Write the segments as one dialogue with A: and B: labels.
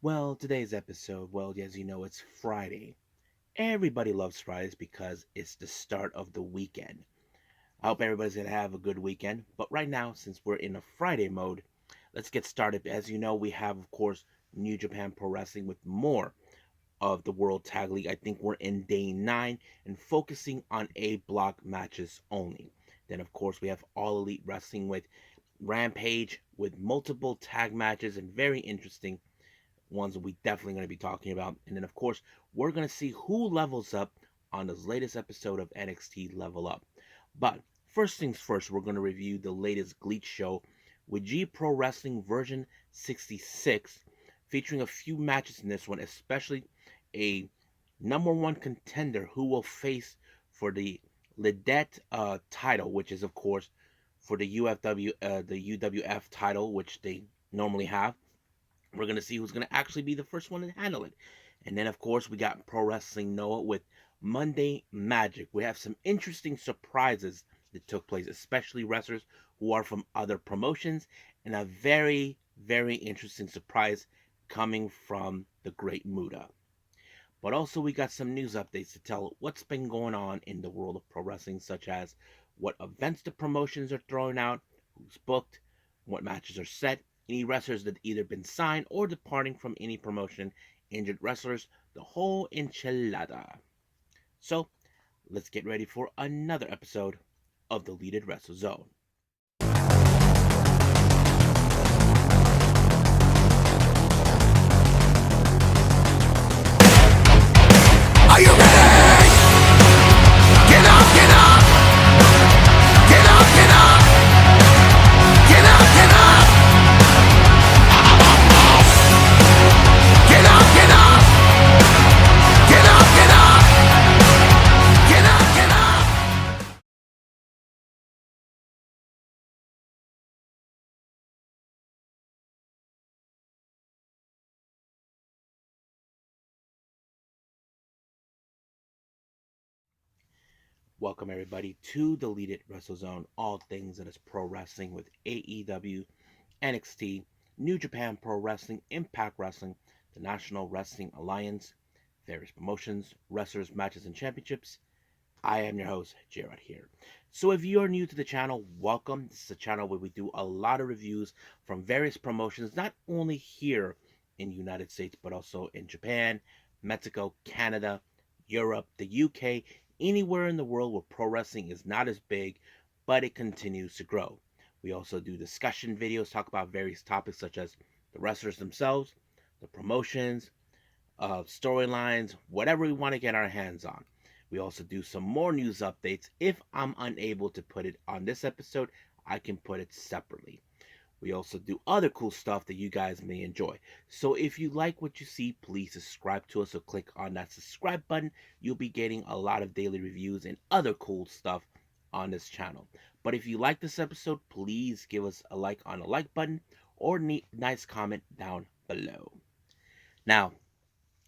A: Well, today's episode, well, as you know, it's Friday. Everybody loves Fridays because it's the start of the weekend. I hope everybody's going to have a good weekend. But right now, since we're in a Friday mode, let's get started. As you know, we have, of course, New Japan Pro Wrestling with more of the World Tag League. I think we're in day 9 and focusing on A block matches only. Then, of course, we have All Elite Wrestling with Rampage with multiple tag matches and very interesting ones that we definitely going to be talking about. And then, of course, we're going to see who levels up on this latest episode of NXT Level Up. But first things first, we're going to review the latest GLEAT show with G Pro Wrestling version 66, featuring a few matches in this one, especially a number one contender who will face for the LIDET title, which is, of course, for the the UWF title, which they normally have. We're going to see who's going to actually be the first one to handle it. And then, of course, we got Pro Wrestling Noah with Monday Magic. We have some interesting surprises that took place, especially wrestlers who are from other promotions, and a very, very interesting surprise coming from the Great Muta. But also, we got some news updates to tell what's been going on in the world of pro wrestling, such as what events the promotions are throwing out, who's booked, what matches are set, any wrestlers that either been signed or departing from any promotion, injured wrestlers, the whole enchilada. So, let's get ready for another episode of the Leaded Wrestle Zone.
B: Are you ready? Get up, get up! Get up, get up! Get up, get up! Get up, get up! Get up, get up! Get up, get up!
A: Welcome everybody to the Leaded Wrestle Zone, all things that is pro wrestling with AEW, NXT, New Japan Pro Wrestling, Impact Wrestling, the National Wrestling Alliance, various promotions, wrestlers, matches, and championships. I am your host, Jared here. So if you are new to the channel, welcome. This is a channel where we do a lot of reviews from various promotions, not only here in the United States, but also in Japan, Mexico, Canada, Europe, the UK, anywhere in the world where pro wrestling is not as big, but it continues to grow. We also do discussion videos, talk about various topics such as the wrestlers themselves, the promotions, storylines, whatever we want to get our hands on. We also do some more news updates. If I'm unable to put it on this episode, I can put it separately. We also do other cool stuff that you guys may enjoy. So if you like what you see, please subscribe to us or click on that subscribe button. You'll be getting a lot of daily reviews and other cool stuff on this channel. But if you like this episode, please give us a like on the like button or nice comment down below. Now,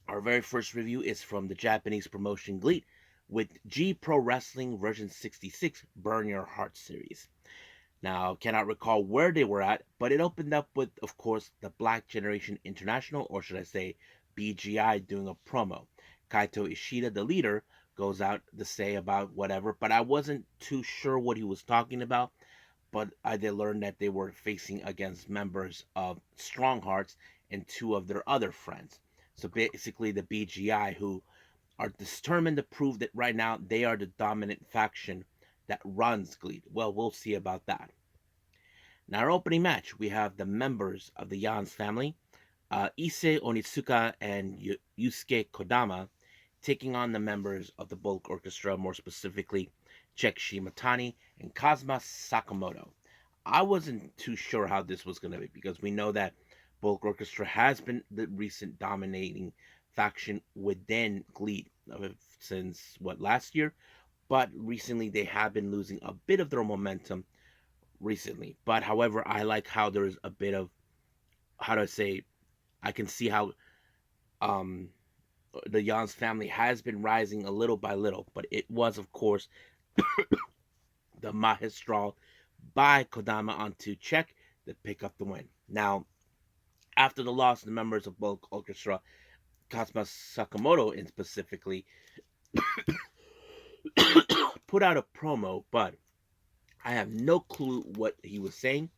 A: our very first review is from the Japanese promotion GLEAT with G Pro Wrestling version 66 Burn Your Heart series. Now, cannot recall where they were at, but it opened up with, of course, the Black Generation International, or should I say BGI, doing a promo. Kaito Ishida, the leader, goes out to say about whatever, but I wasn't too sure what he was talking about. But I did learn that they were facing against members of Strong Hearts and two of their other friends. So basically, the BGI, who are determined to prove that right now they are the dominant faction that runs GLEAT. Well, we'll see about that. Now, our opening match, we have the members of the Yans family, Issei Onitsuka and Yusuke Kodama, taking on the members of the Bulk Orchestra, more specifically Chekishi Matani and Kazuma Sakamoto. I wasn't too sure how this was going to be because we know that Bulk Orchestra has been the recent dominating faction within GLEAT since last year, but recently they have been losing a bit of their momentum recently. But however, I like how there's a bit of, how do I say, I can see how um the Yans family has been rising a little by little, but it was, of course, the Mahistral by Kodama onto Czech to pick up the win. Now, After the loss, the members of Bulk Orchestra, Kazuma Sakamoto in specifically, put out a promo, but I have no clue what he was saying.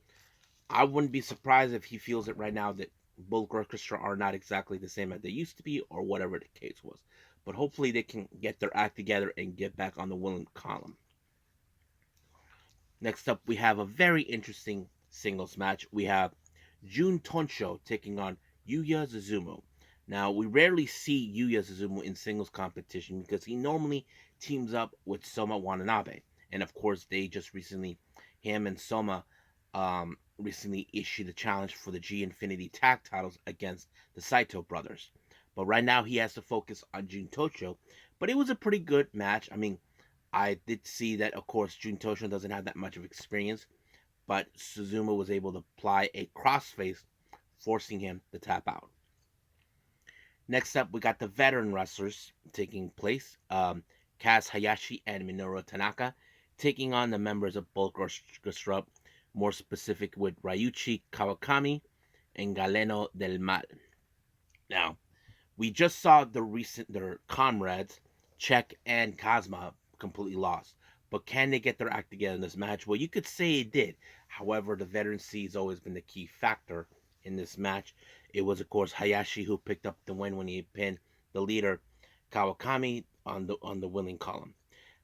A: I wouldn't be surprised if he feels it right now that Bulk Orchestra are not exactly the same as they used to be, or whatever the case was. But hopefully they can get their act together and get back on the winning column. Next up, we have a very interesting singles match. We have Jun Tonsho taking on Yuya Suzumu. Now, we rarely see Yuya Suzumu in singles competition because he normally teams up with Soma Watanabe. And of course, him and Soma recently issued a challenge for the G Infinity tag titles against the Saito brothers. But right now, he has to focus on Jun Tonsho. But it was a pretty good match. I mean, I did see that, of course, Jun Tonsho doesn't have that much of experience, but Suzumu was able to apply a crossface, forcing him to tap out. Next up, we got the veteran wrestlers taking place. Kaz Hayashi and Minoru Tanaka taking on the members of Bulk Orchestra, more specific with Ryuichi Kawakami and Galeno del Mal. Now, we just saw their comrades, Czech and Kazma, completely lost. But can they get their act together in this match? Well, you could say it did. However, the veterancy has always been the key factor in this match. It was, of course, Hayashi who picked up the win when he pinned the leader Kawakami on the winning column.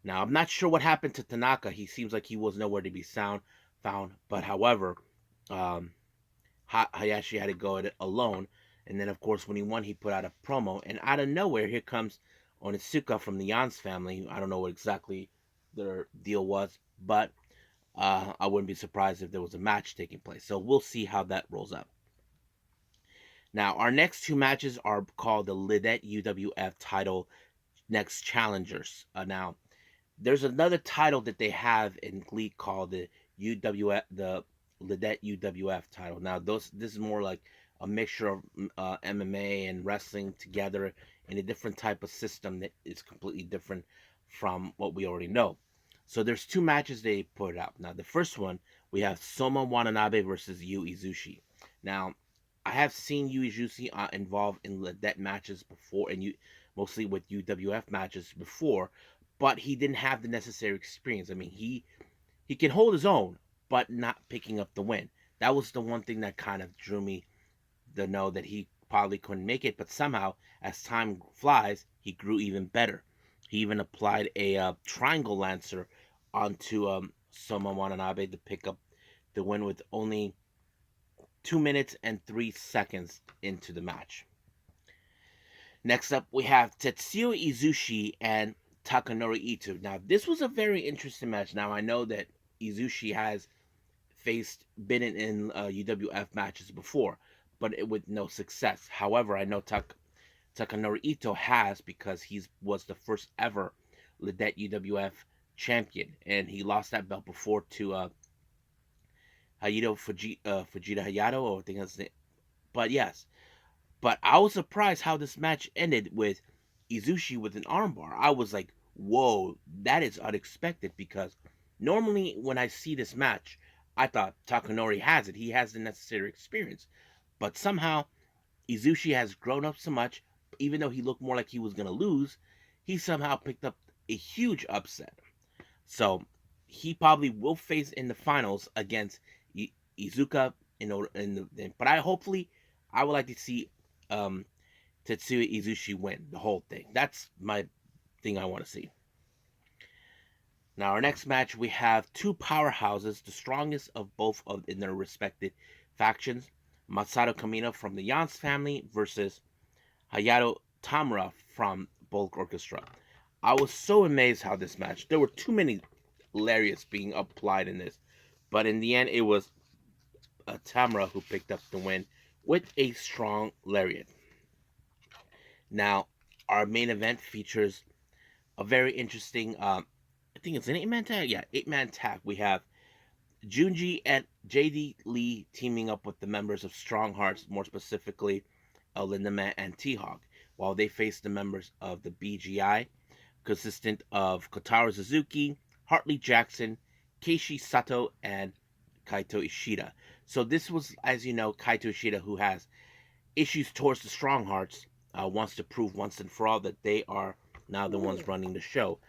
A: Now, I'm not sure what happened to Tanaka. He seems like he was nowhere to be found. But however, Hayashi had to go at it alone. And then, of course, when he won, he put out a promo. And out of nowhere, here comes Onitsuka from the Yans family. I don't know what exactly their deal was, but I wouldn't be surprised if there was a match taking place. So we'll see how that rolls out. Now, our next two matches are called the LIDET UWF title next challengers. Now, there's another title that they have in GLEAT called the LIDET UWF title. Now, this is more like a mixture of MMA and wrestling together in a different type of system that is completely different from what we already know. So there's two matches they put out. Now, the first one, we have Soma Watanabe versus Yu Izushi. Now, I have seen Yu Izushi involved in LIDET matches before, and mostly with UWF matches before, but he didn't have the necessary experience. I mean, he can hold his own, but not picking up the win. That was the one thing that kind of drew me to know that he probably couldn't make it, but somehow, as time flies, he grew even better. He even applied a triangle lancer onto Soma Watanabe to pick up the win with only 2 minutes and 3 seconds into the match. Next up, we have Tetsuya Izushi and Takanori Ito. Now, this was a very interesting match. Now, I know that Izushi has been in UWF matches before, but with no success. However, I know Takanori Ito has, because he was the first ever LIDET UWF champion, and he lost that belt before to Fujita Hayato, or I think that's it. But yes, but I was surprised how this match ended with Izushi with an armbar. I was like, whoa, that is unexpected, because normally when I see this match, I thought Takanori has it. He has the necessary experience. But somehow, Izushi has grown up so much, even though he looked more like he was going to lose, he somehow picked up a huge upset. So, he probably will face in the finals against Iizuka. But I would like to see Tetsuya Izushi win the whole thing. That's my thing I want to see. Now, our next match, we have two powerhouses, the strongest of both in their respective factions. Masato Kamino from the Yans family versus Hayato Tamura from Bulk Orchestra. I was so amazed how this match, there were too many lariats being applied in this, but in the end it was Tamura who picked up the win with a strong lariat. Now, our main event features a very interesting, I think it's an 8-man tag? Yeah, 8-man tag. We have Junji and JD Lee teaming up with the members of Strong Hearts, more specifically Lindaman and T-Hawk, while they face the members of the BGI, consistent of Kotaro Suzuki, Hartley Jackson, Keishi Sato, and Kaito Ishida. So this was, as you know, Kaito Ishida, who has issues towards the Strong Hearts, wants to prove once and for all that they are now the ones running the show.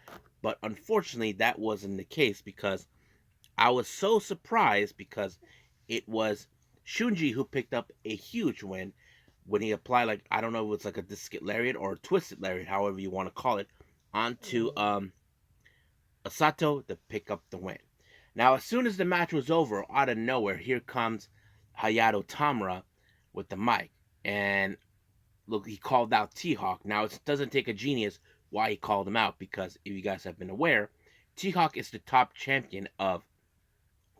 A: But unfortunately, that wasn't the case because I was so surprised because it was Shunji who picked up a huge win when he applied, like, I don't know if it's like a discus lariat or a twisted lariat, however you want to call it, onto Asato to pick up the win. Now, as soon as the match was over, out of nowhere, here comes Hayato Tamura with the mic. And look, he called out T-Hawk. Now, it doesn't take a genius why he called him out, because if you guys have been aware, T-Hawk is the top champion of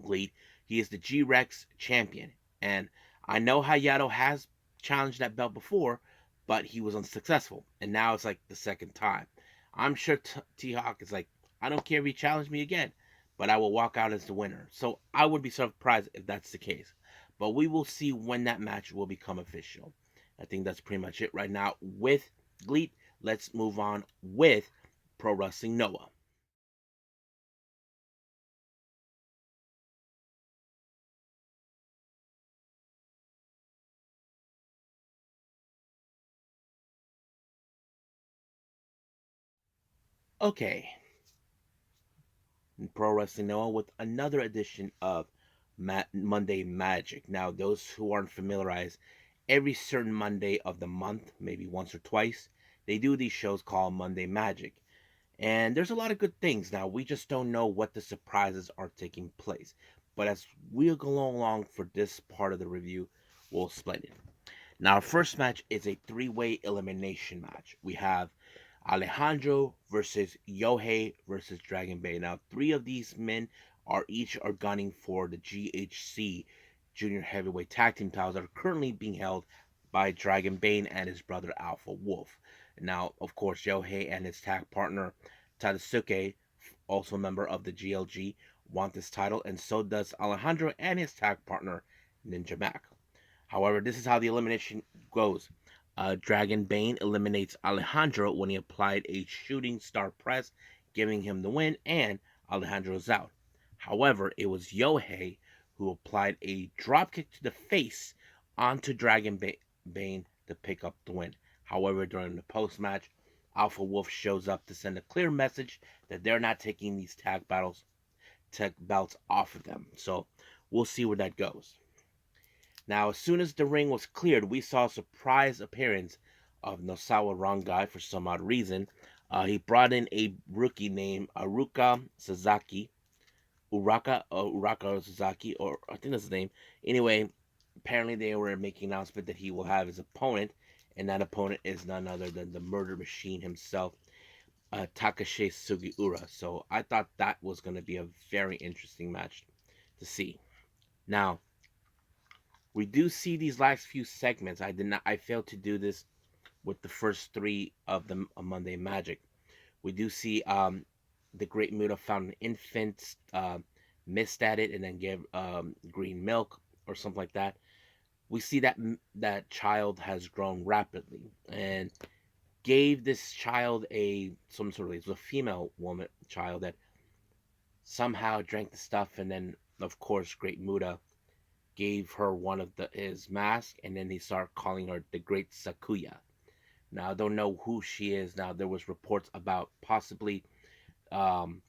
A: GLEAT. He is the G-Rex champion. And I know Hayato has challenged that belt before, but he was unsuccessful. And now it's like the second time. I'm sure T-Hawk is like, I don't care if he challenged me again, but I will walk out as the winner. So I would be surprised if that's the case. But we will see when that match will become official. I think that's pretty much it right now with GLEAT. Let's move on with Pro Wrestling Noah. Okay, Pro Wrestling Noah with another edition of Monday Magic. Now, those who aren't familiarized, every certain Monday of the month, maybe once or twice, they do these shows called Monday Magic. And there's a lot of good things. Now, we just don't know what the surprises are taking place. But as we go along for this part of the review, we'll explain it. Now, our first match is a three-way elimination match. We have Alejandro versus Yohei versus Dragon Bay. Now, three of these men are gunning for the GHC Junior Heavyweight Tag Team titles that are currently being held by Dragon Bane and his brother Alpha Wolf. Now, of course, Yohei and his tag partner Tadasuke, also a member of the GLG, want this title, and so does Alejandro and his tag partner Ninja Mac. However, this is how the elimination goes. Dragon Bane eliminates Alejandro when he applied a shooting star press, giving him the win, and Alejandro is out. However, it was Yohei who applied a dropkick to the face onto Dragon Bane to pick up the win. However, during the post match, Alpha Wolf shows up to send a clear message that they're not taking these tag belts off of them. So we'll see where that goes. Now, as soon as the ring was cleared, we saw a surprise appearance of Nosawa Rongai for some odd reason. He brought in a rookie named Uraka Sasaki. Uraka Sasaki, or I think that's his name. Anyway, apparently they were making an announcement that he will have his opponent, and that opponent is none other than the murder machine himself, Takashi Sugiura. So I thought that was going to be a very interesting match to see. Now, we do see these last few segments. I failed to do this with the first three of the Monday Magic. We do see the Great Muta found an infant, missed at it, and then gave green milk or something like that. We see that that child has grown rapidly and gave this child some sort of, it was a female woman child that somehow drank the stuff, and then of course Great Muta gave her one of his masks, and then he started calling her the Great Sakuya. Now, I don't know who she is. Now, there was reports about possibly um,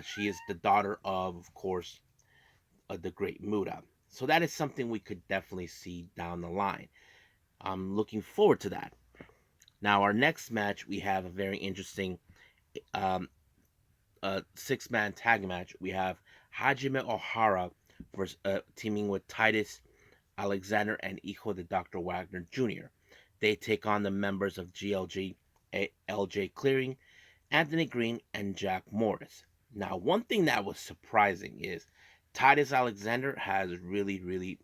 A: she is the daughter of course, the Great Muta. So that is something we could definitely see down the line. I'm looking forward to that. Now, our next match, we have a very interesting um, six-man tag match. We have Hajime Ohara versus, teaming with Titus Alexander and Hijo de Dr. Wagner Jr. They take on the members of GLG, LJ Clearing, Anthony Green, and Jack Morris. Now, one thing that was surprising is Titus Alexander has really, really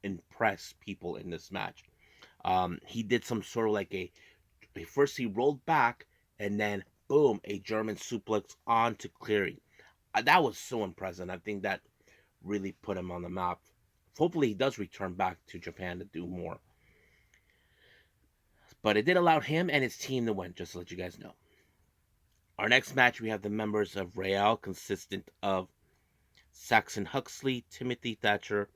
A: impressed people in this match. He did some sort of like first he rolled back, and then boom, a German suplex onto Clearing. That was so impressive. I think that really put him on the map. Hopefully, he does return back to Japan to do more. But it did allow him and his team to win, just to let you guys know. Our next match, we have the members of Real, consistent of Saxon Huxley, Timothy Thatcher,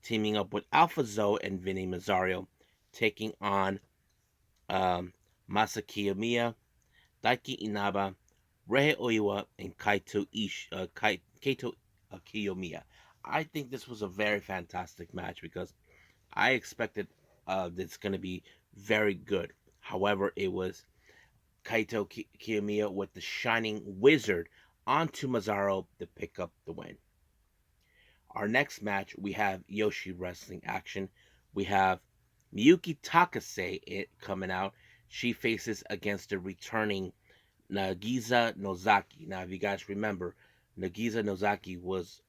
A: teaming up with Alpha Zoe and Vinny Mazzario taking on Masa Kiyomiya, Daiki Inaba, Rei Oiwa, and Kaito Kiyomiya. I think this was a very fantastic match because I expected it's going to be very good. However, it was Kaito Kiyomiya with the Shining Wizard onto Mazzaro to pick up the win. Our next match, we have Yoshi Wrestling action. We have Miyuki Takase coming out. She faces against the returning Nagisa Nozaki. Now, if you guys remember, Nagisa Nozaki was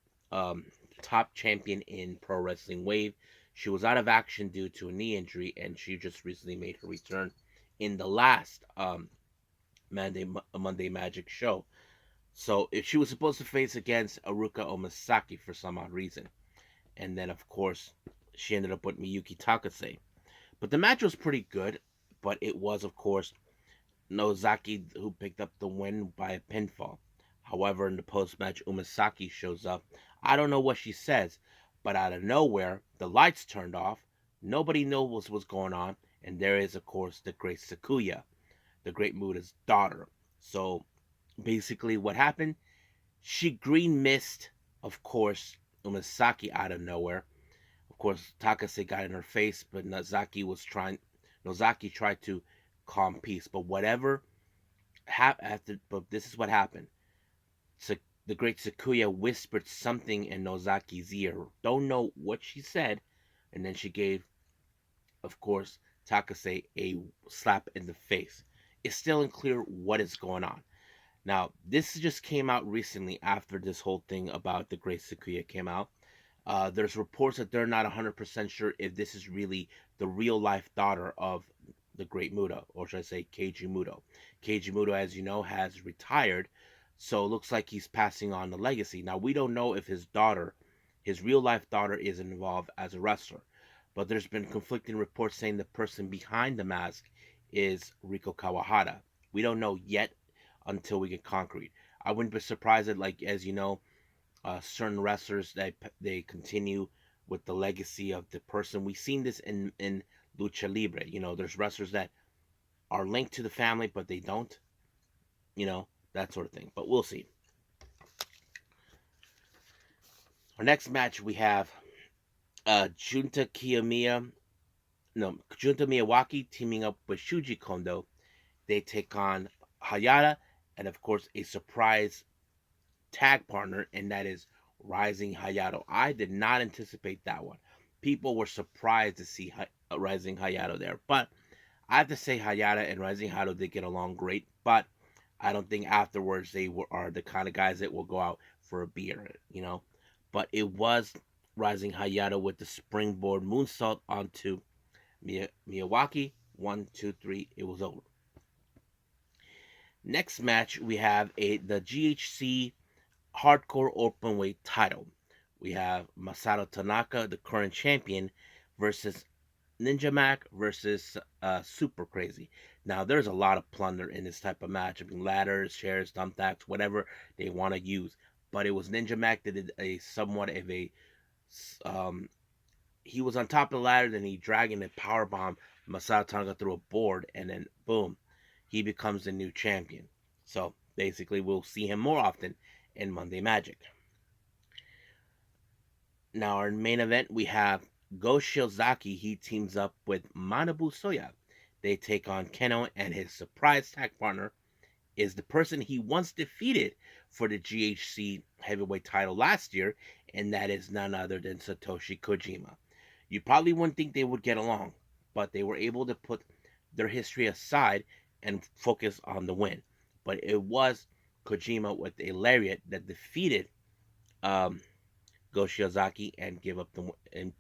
A: top champion in Pro Wrestling Wave. She was out of action due to a knee injury, and she just recently made her return in the last Monday Magic show. So if she was supposed to face against Aruka Omasaki for some odd reason, and then of course she ended up with Miyuki Takase. But the match was pretty good, but it was of course Nozaki who picked up the win by a pinfall. However, in the post-match, Umasaki shows up. I don't know what she says, but out of nowhere, the lights turned off. Nobody knows what's going on, and there is, of course, the Great Sakuya, the Great Muda's daughter. So basically, what happened? She green mist, of course, Umasaki out of nowhere. Of course, Takase got in her face, but Nozaki tried to calm peace. But whatever happened, but this is what happened. So the Great Sakuya whispered something in Nozaki's ear. Don't know what she said, and then she gave, of course, Takase a slap in the face. It's still unclear what is going on. Now, this just came out recently after this whole thing about the Great Sakuya came out. There's reports that they're not 100% sure if this is really the real life daughter of the Great Muda, or should I say Keiji Muto. Keiji Muto, as you know, has retired, so it looks like he's passing on the legacy. Now, we don't know if his daughter, his real life daughter, is involved as a wrestler, but there's been conflicting reports saying the person behind the mask is Riko Kawahara. We don't know yet until we get concrete. I wouldn't be surprised that, like as you know, certain wrestlers that they continue with the legacy of the person. We've seen this in lucha libre. You know, there's wrestlers that are linked to the family, but they don't. You know, that sort of thing. But we'll see. Our next match we have Junta Miyawaki teaming up with Shuji Kondo. They take on Hayata and of course a surprise tag partner, and that is Rising Hayato. I did not anticipate that one. People were surprised to see Rising Hayato there, but I have to say Hayata and Rising Hayato did get along great, but I don't think afterwards are the kind of guys that will go out for a beer, you know. But it was Rising Hayato with the springboard moonsault onto Miyawaki. 1, 2, 3. It was over. Next match we have the GHC Hardcore Openweight title. We have Masato Tanaka, the current champion, versus Ninja Mac versus Super Crazy. Now, there's a lot of plunder in this type of match. I mean, ladders, chairs, thumbtacks, whatever they want to use. But it was Ninja Mac that did a somewhat of a. He was on top of the ladder, then he dragging a power bomb Masato Tanaka through a board, and then boom, he becomes the new champion. So basically, we'll see him more often in Monday Magic. Now, our main event, we have Go Shiozaki. He teams up with Manabu Soya. They take on Keno, and his surprise tag partner is the person he once defeated for the GHC heavyweight title last year, and that is none other than Satoshi Kojima. You probably wouldn't think they would get along, but they were able to put their history aside and focus on the win. But it was Kojima with a lariat that defeated Go Shiozaki and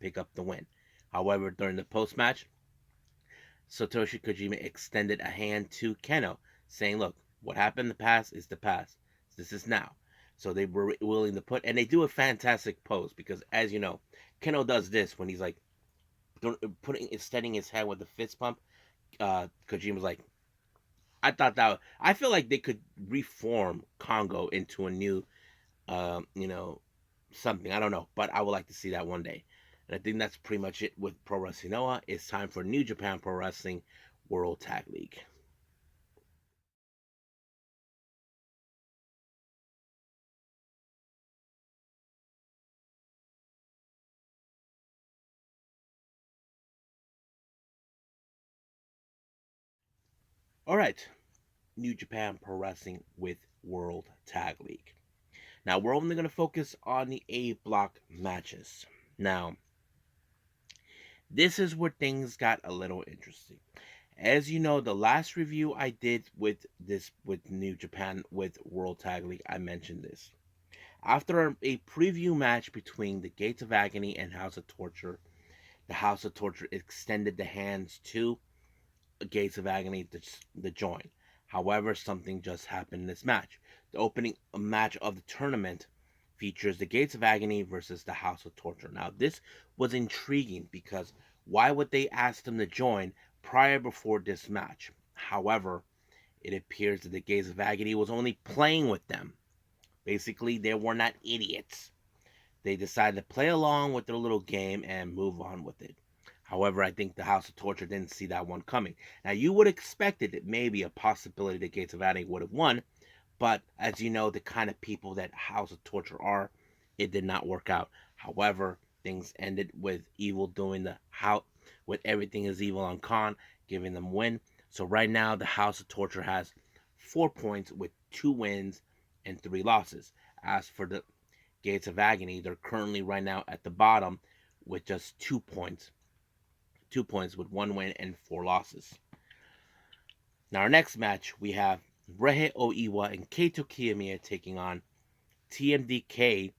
A: pick up the win. However, during the post match, Satoshi Kojima extended a hand to Keno, saying, "Look, what happened in the past is the past. This is now." So they were willing to and they do a fantastic pose because, as you know, Keno does this when he's like extending his hand with a fist pump. Kojima's like, I feel like they could reform Congo into a new, something. I don't know, but I would like to see that one day. And I think that's pretty much it with Pro Wrestling Noah. It's time for New Japan Pro Wrestling World Tag League. All right, New Japan Pro Wrestling with World Tag League. Now, we're only going to focus on the A block matches. Now, this is where things got a little interesting. As you know, the last review I did with New Japan with World Tag League, I mentioned this. After a preview match between the Gates of Agony and House of Torture, the House of Torture extended the hands to Gates of Agony to join. However, something just happened in this match. The opening match of the tournament features the Gates of Agony versus the House of Torture. Now, this was intriguing because why would they ask them to join before this match? However, it appears that the Gates of Agony was only playing with them. Basically, they were not idiots. They decided to play along with their little game and move on with it. However, I think the House of Torture didn't see that one coming. Now, you would expect it that maybe a possibility that Gates of Agony would have won, but as you know, the kind of people that House of Torture are, it did not work out. However, things ended with Evil doing the how with Everything Is Evil on Khan, giving them win. So right now, the House of Torture has 4 points with 2 wins and 3 losses. As for the Gates of Agony, they're currently right now at the bottom with just 2 points. 2 points with 1 win and 4 losses. Now, our next match, we have Rehe Oiwa and Keito Kiyomiya taking on TMDK,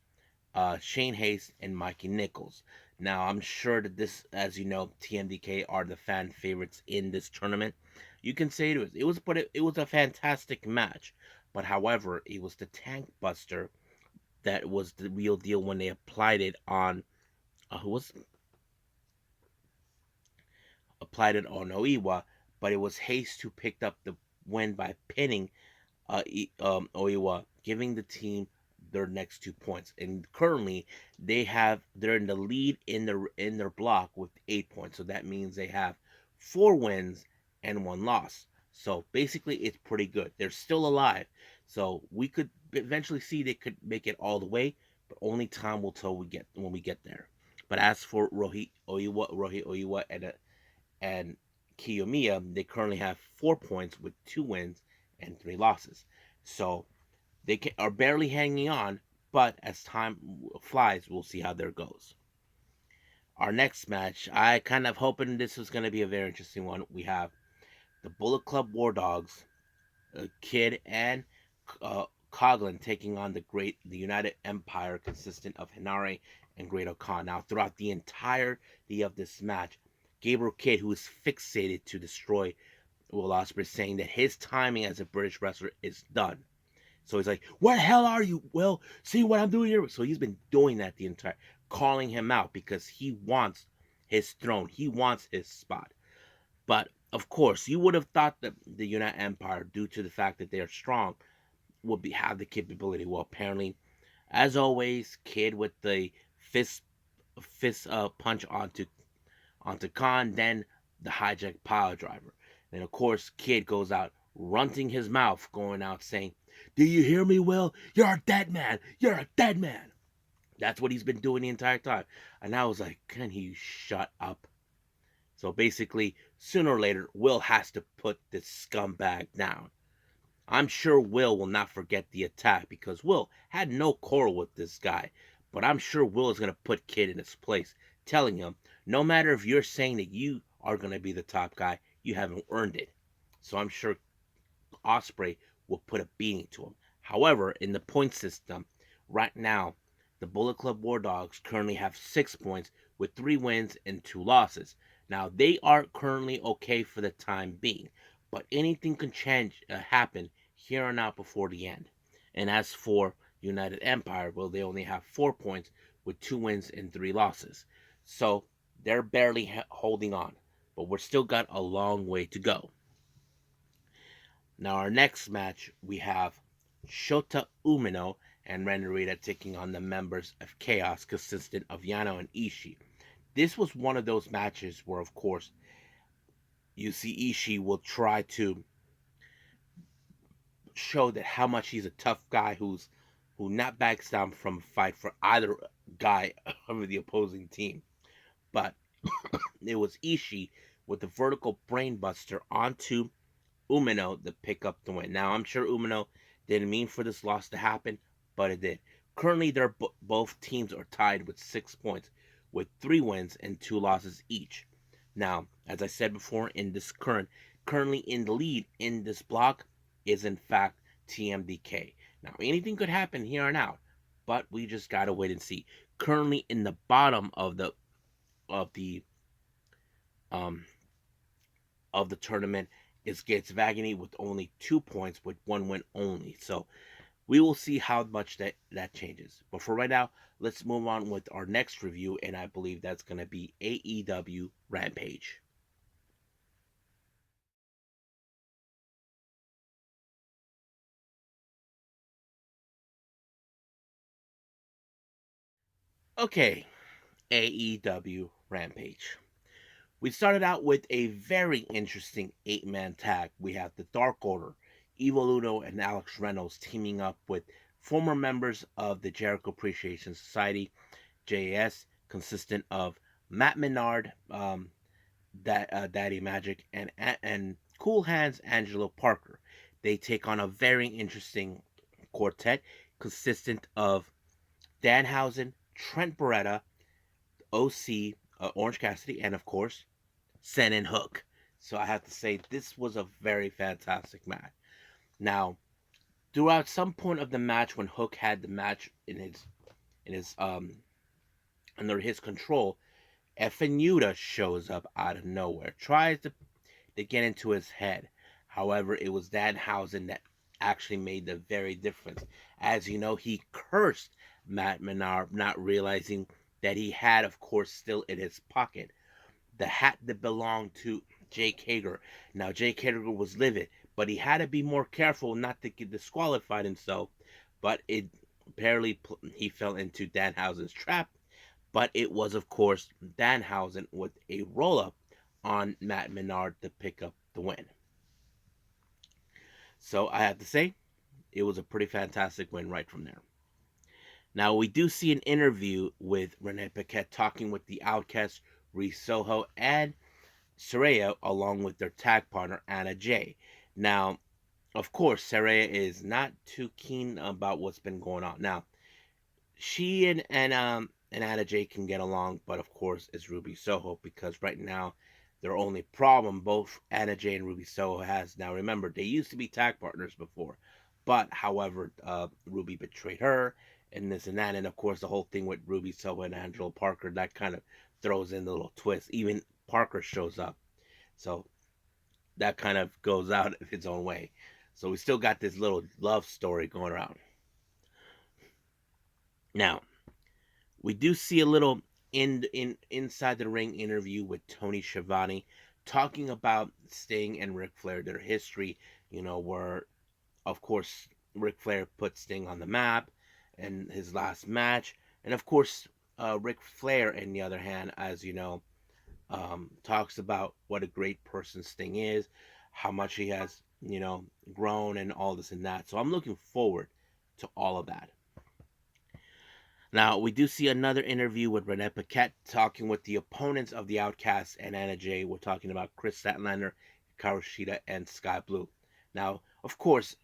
A: Shane Hayes, and Mikey Nichols. Now, I'm sure that this, as you know, TMDK are the fan favorites in this tournament. You can say it was a fantastic match, but however, it was the Tank Buster that was the real deal when they applied it on Oiwa, but it was Hayes who picked up the win by pinning Oiwa, giving the team their next 2 points. And currently, they're in the lead in their block with 8 points. So that means they have 4 wins and 1 loss. So basically, it's pretty good. They're still alive. So we could eventually see they could make it all the way, but only time will tell when we get there. But as for Rohi Oiwa and Kiyomiya, they currently have 4 points with 2 wins and 3 losses. So they are barely hanging on, but as time flies, we'll see how there goes. Our next match, I kind of hoping this was going to be a very interesting one. We have the Bullet Club War Dogs, Kid and Coughlin taking on the United Empire, consistent of Hinare and Great Khan. Now, throughout the entirety of this match, Gabriel Kidd, who is fixated to destroy Will Ospreay, saying that his timing as a British wrestler is done. So he's like, "What the hell are you? Well, see what I'm doing here." So he's been doing that the entire, calling him out because he wants his throne, he wants his spot. But of course, you would have thought that the United Empire, due to the fact that they are strong, would have the capability. Well, apparently, as always, Kid with the fist punch onto Khan, then the hijack power driver. And of course, Kid goes out runting his mouth, going out saying, "Do you hear me, Will? You're a dead man. You're a dead man." That's what he's been doing the entire time. And I was like, can he shut up? So basically, sooner or later, Will has to put this scumbag down. I'm sure Will will not forget the attack because Will had no quarrel with this guy. But I'm sure Will is going to put Kid in his place, telling him, no matter if you're saying that you are going to be the top guy, you haven't earned it. So I'm sure Ospreay will put a beating to him. However, in the point system, right now, the Bullet Club War Dogs currently have 6 points with 3 wins and 2 losses. Now, they are currently okay for the time being, but anything can happen here and out before the end. And as for United Empire, well, they only have 4 points with 2 wins and 3 losses. So they're barely holding on, but we're still got a long way to go. Now, our next match, we have Shota Umino and Ren Narita taking on the members of Chaos, consistent of Yano and Ishii. This was one of those matches where, of course, you see Ishii will try to show that how much he's a tough guy who not backs down from a fight for either guy of the opposing team. But it was Ishii with the vertical brainbuster onto Umino to pick up the win. Now I'm sure Umino didn't mean for this loss to happen, but it did. Currently, both teams are tied with 6 points, with 3 wins and 2 losses each. Now, as I said before, in this currently in the lead in this block is in fact TMDK. Now, anything could happen here and out, but we just gotta wait and see. Currently in the bottom of the um of the tournament is Gates Vagany with only 2 points with 1 win only. So we will see how much that changes. But for right now, let's move on with our next review, and I believe that's going to be AEW Rampage. Okay, AEW Rampage. We started out with a very interesting 8-man tag. We have the Dark Order, Evil Uno, and Alex Reynolds teaming up with former members of the Jericho Appreciation Society, JAS, consistent of Matt Menard, Daddy Magic, and Cool Hands Angelo Parker. They take on a very interesting quartet consistent of Danhausen, Trent Beretta, OC, Orange Cassidy, and of course Sen and Hook. So I have to say this was a very fantastic match. Now, throughout some point of the match, when Hook had the match in his under his control, Effin Yuta shows up out of nowhere, tries to get into his head. However, it was Danhausen that actually made the very difference. As you know, he cursed Matt Menard, not realizing that he had, of course, still in his pocket the hat that belonged to Jake Hager. Now, Jake Hager was livid, but he had to be more careful not to get disqualified himself. But it apparently he fell into Danhausen's trap. But it was, of course, Danhausen with a roll up on Matt Menard to pick up the win. So I have to say, it was a pretty fantastic win right from there. Now, we do see an interview with Renee Paquette talking with the Outcast, Ree Soho, and Saraya, along with their tag partner, Anna Jay. Now, of course, Saraya is not too keen about what's been going on. Now, she and Anna Jay can get along, but of course, it's Ruby Soho because right now, their only problem both Anna Jay and Ruby Soho has now. Remember, they used to be tag partners before, but however, Ruby betrayed her and this and that, and of course, the whole thing with Ruby Soho and Angelo Parker that kind of throws in the little twist. Even Parker shows up, so that kind of goes out its own way. So we still got this little love story going around. Now, we do see a little inside the ring interview with Tony Schiavone talking about Sting and Ric Flair, their history, where of course Ric Flair put Sting on the map in his last match, and of course Ric Flair, on the other hand, as you know, talks about what a great person Sting is, how much he has, grown, and all this and that. So I'm looking forward to all of that. Now, we do see another interview with Renee Paquette talking with the opponents of the Outcasts and Anna Jay. We're talking about Chris Statlander, Hikaru Shida, and Sky Blue. Now, of course,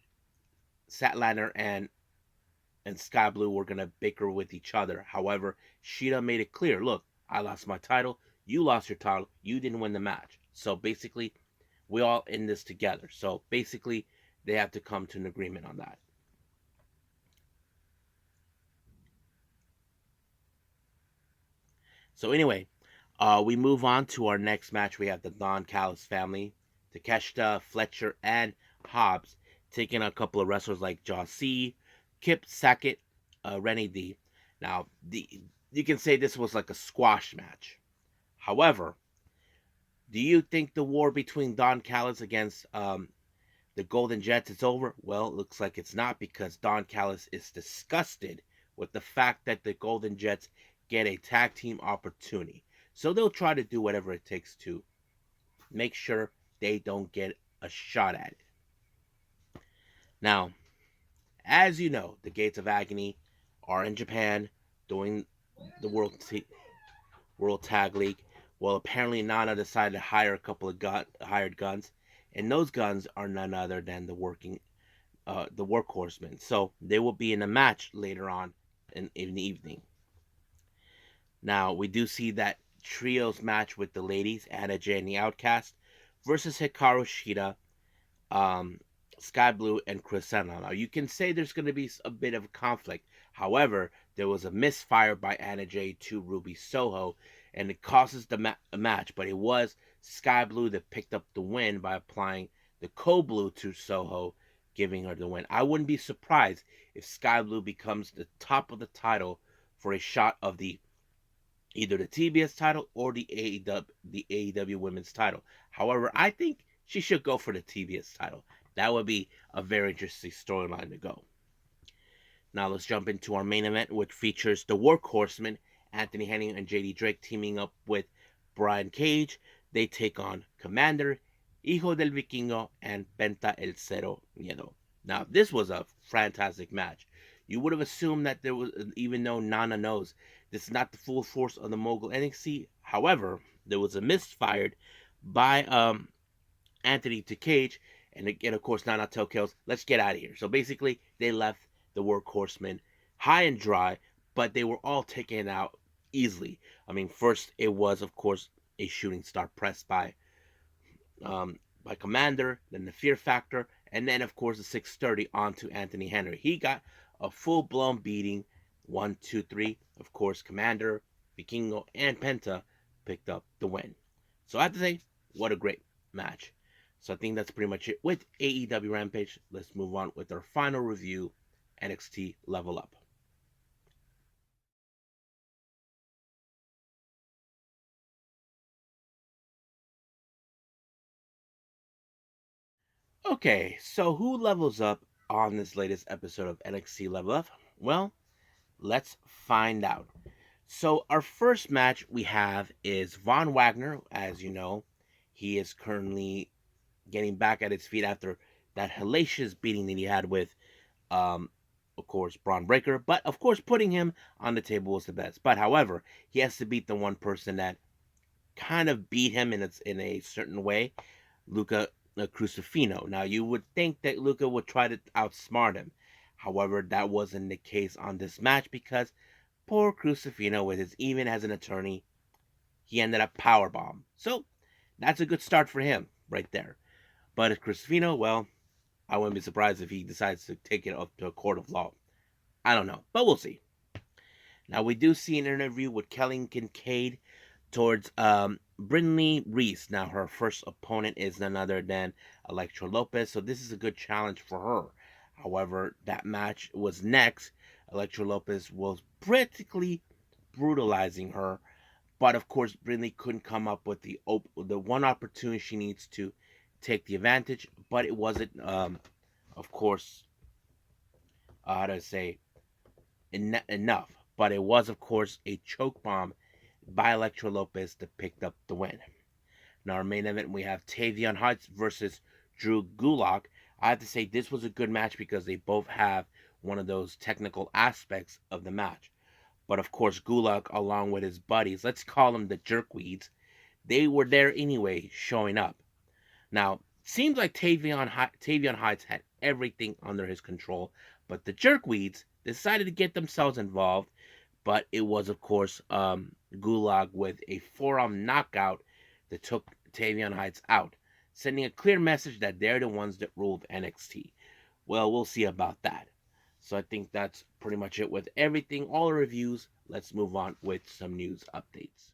A: Statlander and Sky Blue were going to bicker with each other. However, Shida made it clear, look, I lost my title. You lost your title. You didn't win the match. So basically, we all in this together. So basically, they have to come to an agreement on that. So anyway, we move on to our next match. We have the Don Callis family, Takeshita, Fletcher, and Hobbs taking a couple of wrestlers like Jossie, Kip Sackett, Rennie D. Now, you can say this was like a squash match. However, do you think the war between Don Callis against the Golden Jets is over? Well, it looks like it's not because Don Callis is disgusted with the fact that the Golden Jets get a tag team opportunity. So they'll try to do whatever it takes to make sure they don't get a shot at it. Now, as you know, the Gates of Agony are in Japan doing the World Tag League. Well, apparently Nana decided to hire a couple of hired guns, and those guns are none other than the workhorsemen. So they will be in a match later on in the evening. Now we do see that trios match with the ladies, Anna Jay and the Outcast, versus Hikaru Shida, um, Sky Blue, and Chris Senna. Now you can say there's going to be a bit of conflict. However, there was a misfire by Anna Jay to Ruby Soho, and it causes the match. But it was Sky Blue that picked up the win by applying the Code Blue to Soho, giving her the win. I wouldn't be surprised if Sky Blue becomes the top of the title for a shot of either the TBS title or the AEW Women's title. However, I think she should go for the TBS title. That would be a very interesting storyline to go. Now let's jump into our main event, which features the Workhorsemen, Anthony Hennig and JD Drake teaming up with Brian Cage. They take on Commander, Hijo del Vikingo, and Penta El Cero Miedo. Now this was a fantastic match. You would have assumed that there was, even though Nana knows this is not the full force of the Mogul NXT. However, there was a misfired by Anthony to Cage, and again, of course, Nana tells, let's get out of here. So basically, they left the Workhorsemen high and dry, but they were all taken out easily. I mean, first it was, of course, a shooting star press by Commander, then the Fear Factor, and then, of course, the 630 onto Anthony Henry. He got a full-blown beating. 1, 2, 3. Of course, Commander, Vikingo, and Penta picked up the win. So I have to say, what a great match. So I think that's pretty much it with AEW Rampage. Let's move on with our final review, NXT Level Up. Okay, so who levels up on this latest episode of NXT Level Up? Well, let's find out. So our first match we have is Von Wagner. As you know, he is currently getting back at his feet after that hellacious beating that he had with, of course, Braun Breaker. But of course, putting him on the table was the best. But however, he has to beat the one person that kind of beat him in a certain way, Luca Crucifino. Now you would think that Luca would try to outsmart him. However, that wasn't the case on this match because poor Crucifino, with his even as an attorney, he ended up powerbomb. So that's a good start for him right there. But Crucifino, well, I wouldn't be surprised if he decides to take it up to a court of law. I don't know, but we'll see. Now we do see an interview with Kelly Kincaid towards Brinley Reese. Now her first opponent is none other than Elektra Lopez, so this is a good challenge for her. However, that match was next. Elektra Lopez was practically brutalizing her, but of course Brinley couldn't come up with the one opportunity she needs to take the advantage. But it wasn't, of course, how to say, enough. But it was, of course, a choke bomb by Elektra Lopez that picked up the win. Now, our main event, we have Tavion Heights versus Drew Gulak. I have to say, this was a good match because they both have one of those technical aspects of the match. But of course, Gulak, along with his buddies, let's call them the jerkweeds, they were there anyway, showing up. Now, seems like Tavion Heights had everything under his control, but the jerkweeds decided to get themselves involved. But it was, of course, Gulag with a forearm knockout that took Tavion Heights out, sending a clear message that they're the ones that ruled NXT. Well, we'll see about that. So I think that's pretty much it with everything, all the reviews. Let's move on with some news updates.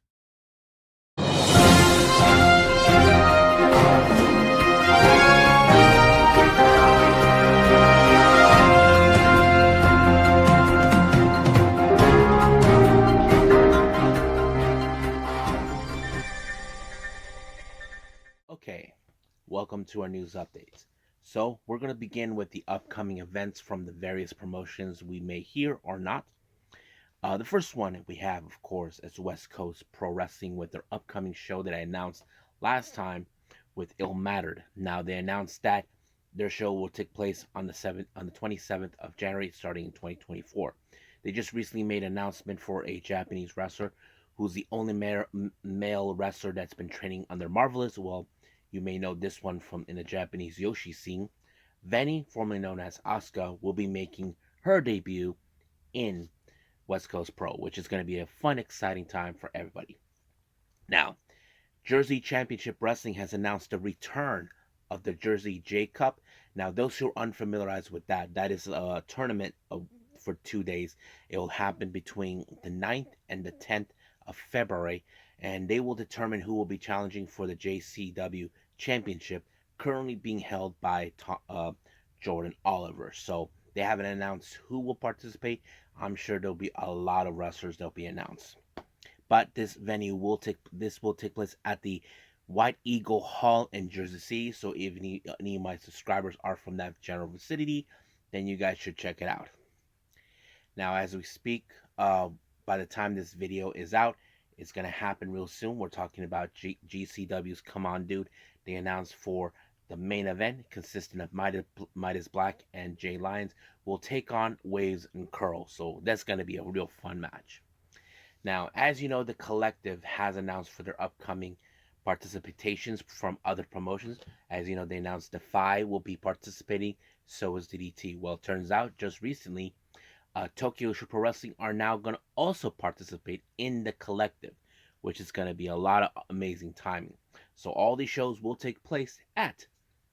A: Okay, welcome to our news updates. So we're going to begin with the upcoming events from the various promotions we may hear or not. The first one we have, of course, is West Coast Pro Wrestling with their upcoming show that I announced last time with Ill Mattered. Now they announced that their show will take place on the 27th of January, starting in 2024. They just recently made an announcement for a Japanese wrestler who's the only male wrestler that's been training under Marvelous. Well, you may know this one from in the Japanese Yoshi scene. Veni, formerly known as Asuka, will be making her debut in West Coast Pro, which is going to be a fun, exciting time for everybody. Now, Jersey Championship Wrestling has announced the return of the Jersey J Cup. Now, those who are unfamiliarized with that, that is a tournament for 2 days. It will happen between the 9th and the 10th of February, and they will determine who will be challenging for the JCW Championship, currently being held by Jordan Oliver. So they haven't announced who will participate. I'm sure there'll be a lot of wrestlers that'll be announced. But this will take place at the White Eagle Hall in Jersey City. So if any of my subscribers are from that general vicinity, then you guys should check it out. Now, as we speak, by the time this video is out, it's gonna happen real soon. We're talking about GCW's Come On Dude. They announced for the main event, consisting of Midas Black and Jay Lyons, will take on Waves and Curl. So that's gonna be a real fun match. Now, as you know, the collective has announced for their upcoming participations from other promotions. As you know, they announced Defy will be participating, so is DDT. Well, it turns out just recently, Tokyo Pro Wrestling are now going to also participate in the collective, which is going to be a lot of amazing timing. So all these shows will take place at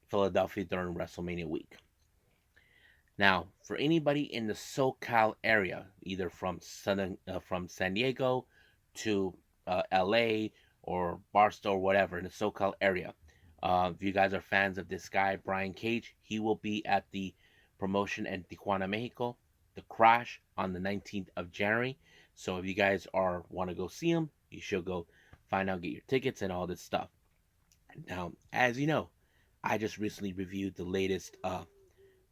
A: Philadelphia during WrestleMania week. Now, for anybody in the SoCal area, either from San Diego to LA or Barstow or whatever in the SoCal area, if you guys are fans of this guy, Brian Cage, he will be at the promotion in Tijuana, Mexico, the Crash, on the 19th of January. So if you guys want to go see him, you should go find out, get your tickets and all this stuff. Now, as you know, I just recently reviewed the latest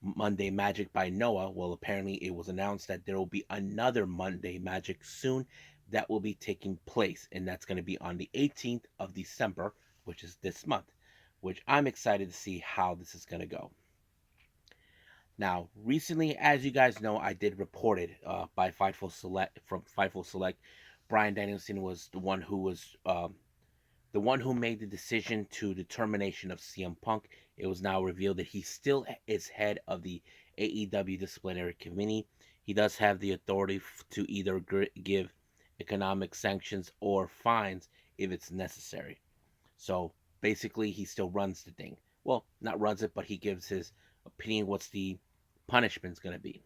A: Monday Magic by Noah. Well, apparently it was announced that there will be another Monday Magic soon that will be taking place, and that's going to be on the 18th of December, which is this month, which I'm excited to see how this is going to go. Now, recently, as you guys know, I did report it by Fightful Select. Bryan Danielson was the one who made the decision to the termination of CM Punk. It was now revealed that he still is head of the AEW disciplinary committee. He does have the authority to either give economic sanctions or fines if it's necessary. So basically, he still runs the thing. Well, not runs it, but he gives his opinion what's the punishment's going to be.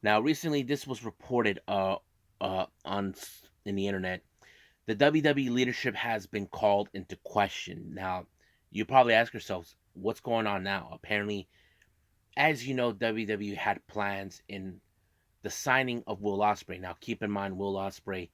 A: Now, recently, this was reported in the internet. The WWE leadership has been called into question. Now, you probably ask yourselves, what's going on now? Apparently, as you know, WWE had plans in the signing of Will Ospreay. Now, keep in mind, Will Ospreay,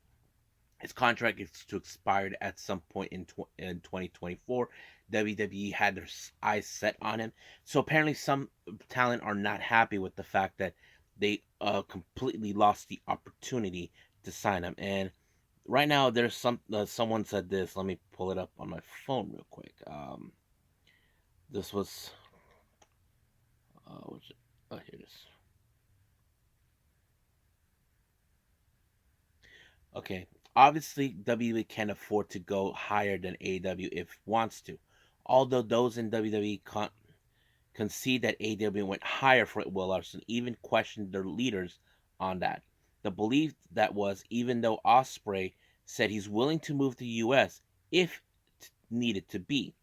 A: his contract is to expire at some point in 2024. WWE had their eyes set on him. So apparently some talent are not happy with the fact that they completely lost the opportunity to sign him. And right now, there's someone said this. Let me pull it up on my phone real quick. This was, here it is. Okay, obviously WWE can afford to go higher than AEW if it wants to. Although those in WWE concede that AEW went higher for Will Larson, even questioned their leaders on that. The belief that was, even though Ospreay said he's willing to move to the US if needed to be,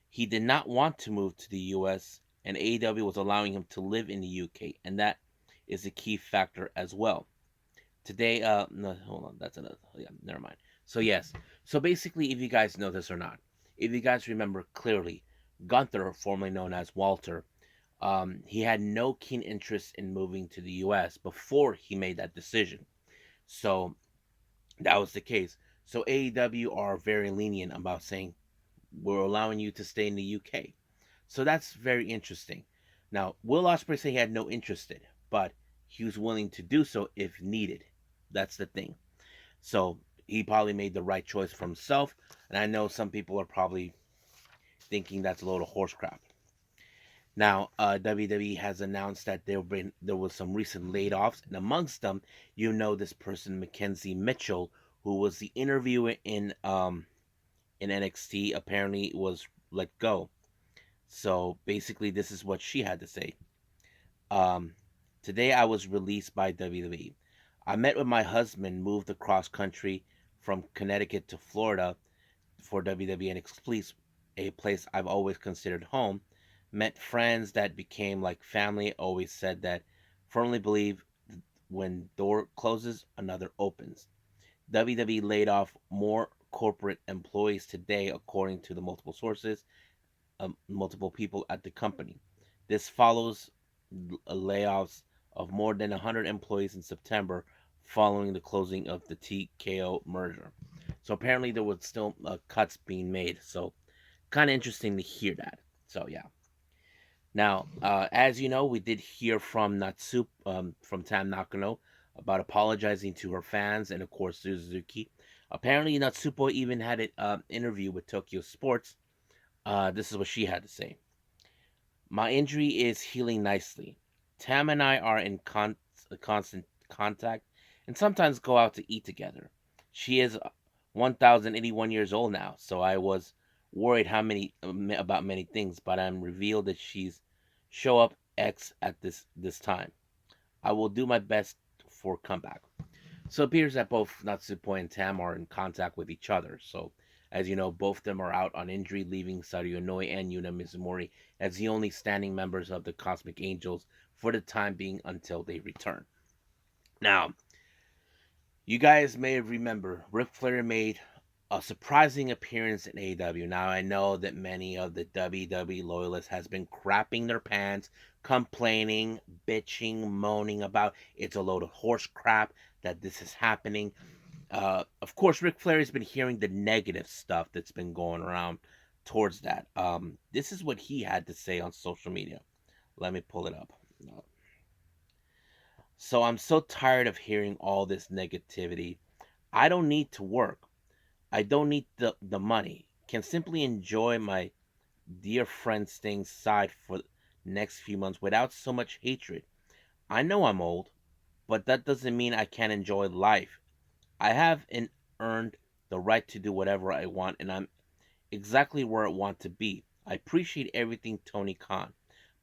A: he did not want to move to the US, and AEW was allowing him to live in the UK, and that is a key factor as well. Today, no, hold on, that's another, yeah, never mind. So yes, so basically, if you guys know this or not, if you guys remember clearly, Gunther, formerly known as Walter, he had no keen interest in moving to the US before he made that decision. So that was the case. So AEW are very lenient about saying, we're allowing you to stay in the UK. So that's very interesting. Now, Will Ospreay said he had no interest in it, but he was willing to do so if needed. That's the thing. So he probably made the right choice for himself, and I know some people are probably thinking that's a load of horse crap. Now, WWE has announced that there was some recent layoffs, and amongst them, this person Mackenzie Mitchell, who was the interviewer in NXT, apparently was let go. So basically, this is what she had to say. Um, Today, I was released by WWE. I met with my husband, moved across country from Connecticut to Florida for WWE NXT, a place I've always considered home. Met friends that became like family. Always said that. Firmly believe when door closes, another opens. WWE laid off more corporate employees today, according to the multiple sources, multiple people at the company. This follows layoffs of more than 100 employees in September following the closing of the TKO merger. So apparently there was still cuts being made. So kind of interesting to hear that. So yeah. Now, as you know, we did hear from from Tam Nakano about apologizing to her fans and of course Suzuki. Apparently, Natsupoi even had an interview with Tokyo Sports. This is what she had to say. My injury is healing nicely. Tam and I are in constant contact and sometimes go out to eat together. She is 1,081 years old now, so I was worried about many things, but I'm revealed that she's show up X at this time. I will do my best for comeback. So it appears that both Natsupoi and Tam are in contact with each other. So, as you know, both of them are out on injury, leaving Sario Noi and Yuna Mizumori as the only standing members of the Cosmic Angels for the time being until they return. Now, you guys may remember Ric Flair made a surprising appearance in AEW. Now, I know that many of the WWE loyalists has been crapping their pants, complaining, bitching, moaning about it's a load of horse crap that this is happening. Of course, Ric Flair has been hearing the negative stuff that's been going around towards that. This is what he had to say on social media. Let me pull it up. So I'm so tired of hearing all this negativity. I don't need to work. I don't need the money. Can simply enjoy my dear friend staying side for the next few months without so much hatred. I know I'm old, but that doesn't mean I can't enjoy life. I have earned the right to do whatever I want, and I'm exactly where I want to be. I appreciate everything, Tony Khan,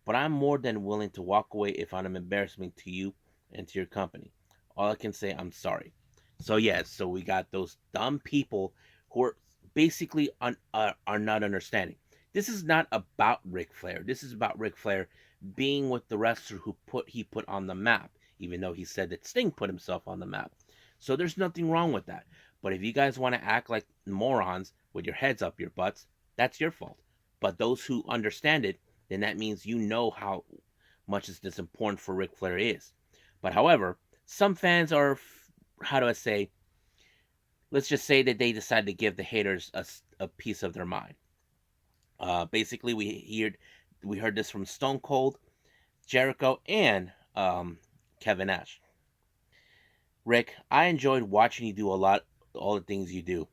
A: but I'm more than willing to walk away if I'm an embarrassment to you and to your company. All I can say, I'm sorry. So yes, so we got those dumb people who are basically are not understanding. This is not about Ric Flair. This is about Ric Flair being with the wrestler he put on the map, even though he said that Sting put himself on the map. So there's nothing wrong with that. But if you guys want to act like morons with your heads up your butts, that's your fault. But those who understand it, then that means you know how much this important for Ric Flair is. But however, some fans are, how do I say, let's just say that they decide to give the haters a piece of their mind. Basically, we heard this from Stone Cold, Jericho, and Kevin Nash. Rick, I enjoyed watching you do all the things you do,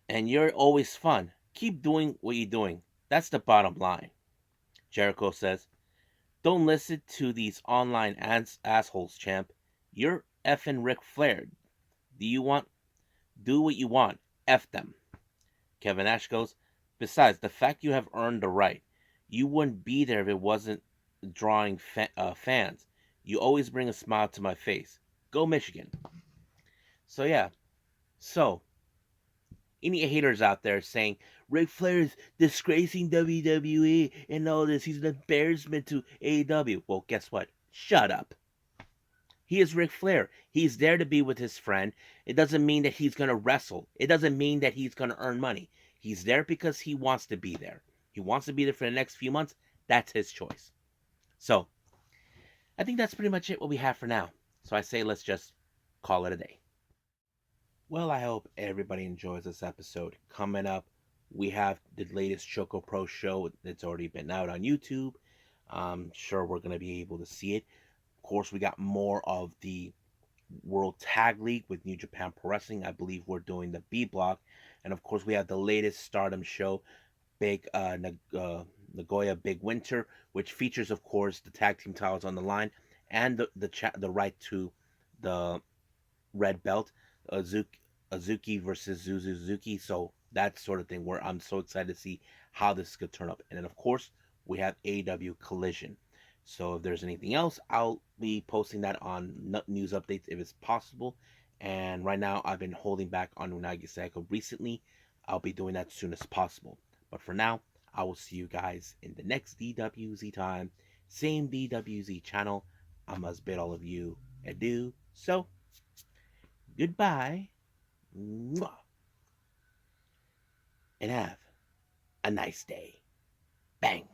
A: and you're always fun. Keep doing what you're doing. That's the bottom line. Jericho says, "Don't listen to these online assholes, champ. You're effing Ric Flair. Do you want do what you want? F them." Kevin Nash goes, "Besides, the fact you have earned the right. You wouldn't be there if it wasn't drawing fans. You always bring a smile to my face. Go Michigan." So yeah, so any haters out there saying Ric Flair is disgracing WWE and all this, he's an embarrassment to AEW. Well, guess what? Shut up. He is Ric Flair. He's there to be with his friend. It doesn't mean that he's going to wrestle. It doesn't mean that he's going to earn money. He's there because he wants to be there. He wants to be there for the next few months. That's his choice. So, I think that's pretty much it what we have for now. So I say let's just call it a day. Well, I hope everybody enjoys this episode. Coming up, we have the latest Choco Pro show that's already been out on YouTube. I'm sure we're going to be able to see it. Of course, we got more of the World Tag League with New Japan Pro Wrestling. I believe we're doing the B block, and of course we have the latest Stardom show, Big Nagoya Big Winter, which features, of course, the tag team titles on the line and the right to the red belt, Azuki, Azuki versus Suzuki. So that sort of thing where I'm so excited to see how this could turn up. And then of course we have AEW Collision. So if there's anything else, I'll be posting that on news updates if it's possible. And right now I've been holding back on Unagi Sayako recently. I'll be doing that as soon as possible. But for now, I will see you guys in the next DWZ time. Same DWZ channel. I must bid all of you adieu. So goodbye, and have a nice day. Bang.